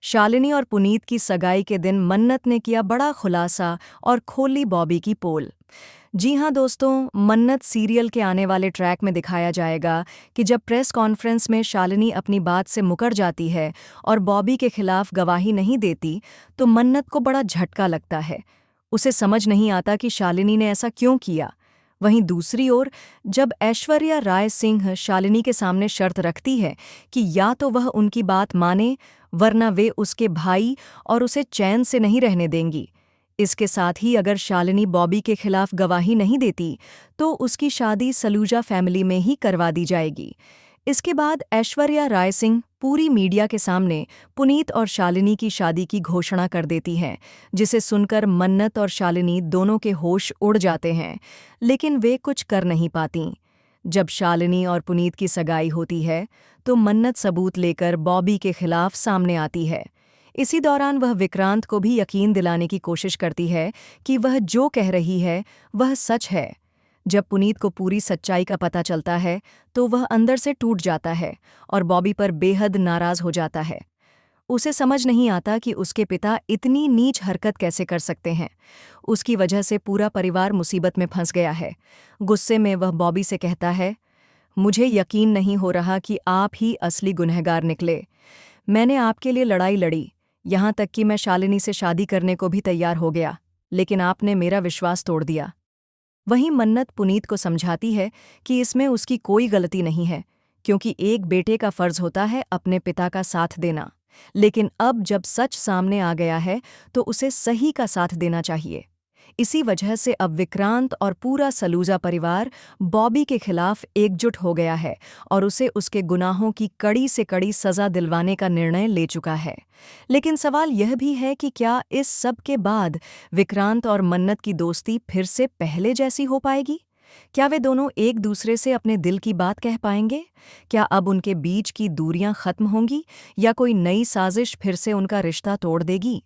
शालिनी और पुनीत की सगाई के दिन मन्नत ने किया बड़ा खुलासा और खोली बॉबी की पोल। जी हाँ दोस्तों, मन्नत सीरियल के आने वाले ट्रैक में दिखाया जाएगा कि जब प्रेस कॉन्फ्रेंस में शालिनी अपनी बात से मुकर जाती है और बॉबी के खिलाफ गवाही नहीं देती, तो मन्नत को बड़ा झटका लगता है। उसे समझ नहीं आता कि शालिनी ने ऐसा क्यों किया। वहीं दूसरी ओर, जब ऐश्वर्या राय सिंह शालिनी के सामने शर्त रखती है कि या तो वह उनकी बात माने, वरना वे उसके भाई और उसे चैन से नहीं रहने देंगी। इसके साथ ही अगर शालिनी बॉबी के खिलाफ गवाही नहीं देती, तो उसकी शादी सलूजा फैमिली में ही करवा दी जाएगी। इसके बाद ऐश्वर्या राय सिंह पूरी मीडिया के सामने पुनीत और शालिनी की शादी की घोषणा कर देती हैं, जिसे सुनकर मन्नत और शालिनी दोनों के होश उड़ जाते हैं, लेकिन वे कुछ कर नहीं पातीं। जब शालिनी और पुनीत की सगाई होती है, तो मन्नत सबूत लेकर बॉबी के खिलाफ सामने आती है। इसी दौरान वह विक्रांत को भी यकीन दिलाने की कोशिश करती है कि वह जो कह रही है वह सच है। जब पुनीत को पूरी सच्चाई का पता चलता है, तो वह अंदर से टूट जाता है और बॉबी पर बेहद नाराज हो जाता है। उसे समझ नहीं आता कि उसके पिता इतनी नीच हरकत कैसे कर सकते हैं। उसकी वजह से पूरा परिवार मुसीबत में फंस गया है। गुस्से में वह बॉबी से कहता है, मुझे यकीन नहीं हो रहा कि आप ही असली गुनहगार निकले। मैंने आपके लिए लड़ाई लड़ी, यहाँ तक कि मैं शालिनी से शादी करने को भी तैयार हो गया, लेकिन आपने मेरा विश्वास तोड़ दिया। वहीं मन्नत पुनीत को समझाती है कि इसमें उसकी कोई गलती नहीं है, क्योंकि एक बेटे का फर्ज होता है अपने पिता का साथ देना। लेकिन अब जब सच सामने आ गया है, तो उसे सही का साथ देना चाहिए। इसी वजह से अब विक्रांत और पूरा सलूजा परिवार बॉबी के खिलाफ एकजुट हो गया है और उसे उसके गुनाहों की कड़ी से कड़ी सजा दिलवाने का निर्णय ले चुका है। लेकिन सवाल यह भी है कि क्या इस सब के बाद विक्रांत और मन्नत की दोस्ती फिर से पहले जैसी हो पाएगी? क्या वे दोनों एक दूसरे से अपने दिल की बात कह पाएंगे? क्या अब उनके बीच की दूरियां खत्म होंगी या कोई नई साजिश फिर से उनका रिश्ता तोड़ देगी?